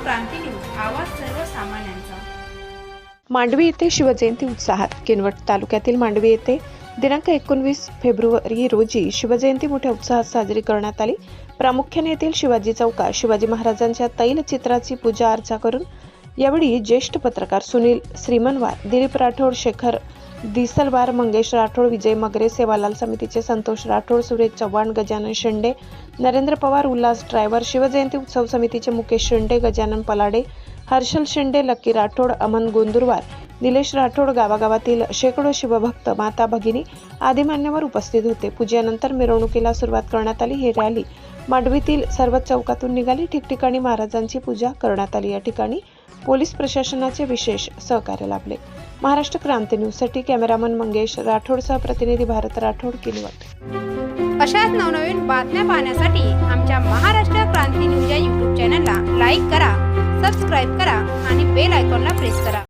क्रांती news, आवाज सर्वसामान्यांचा। मांडवी येथे शिवजयंती उत्साहात। किनवट तालुक्यातील मांडवी येथे दिनांक 19 फेब्रुवारी रोजी शिवजयंती मोठ्या उत्साहात साजरी करण्यात आली। प्रामुख्याने येथील शिवाजी चौकात शिवाजी महाराजांच्या तैलचित्राची पूजा अर्चा करून यावेळी ज्येष्ठ पत्रकार सुनील श्रीमनवार, दिलीप राठोड, शेखर दिसलवार, मंगेश राठोड, विजय मगरे, सेवालाल समितीचे संतोष राठोड, सुरेश चव्हाण, गजानन शेंडे, नरेंद्र पवार, उल्हास ड्रायव्हर, शिवजयंती उत्सव समितीचे मुकेश शेंडे, गजानन पलाडे, हर्षल शेंडे, लक्की राठोड, अमन गोंदुरवार, निलेश राठोड, गावागावातील शेकडो शिवभक्त, माता भगिनी आदी मान्यवर उपस्थित होते। पूजेनंतर मिरवणुकीला सुरुवात करण्यात आली। ही रॅली मांडवीतील सर्व चौकातून निघाली। ठिकठिकाणी महाराजांची पूजा करण्यात आली। या ठिकाणी पोलीस प्रशासनाचे विशेष सहकार्य लाभले। महाराष्ट्र क्रांती न्यूज साठी कॅमेरामन मंगेश राठोडसह प्रतिनिधी भारत राठोड, किनवट। अशाच नवनवीन बातम्या पाहण्यासाठी आमच्या महाराष्ट्र क्रांती न्यूज या YouTube चॅनलला लाईक करा, सबस्क्राईब करा आणि बेल आयकॉनला प्रेस करा।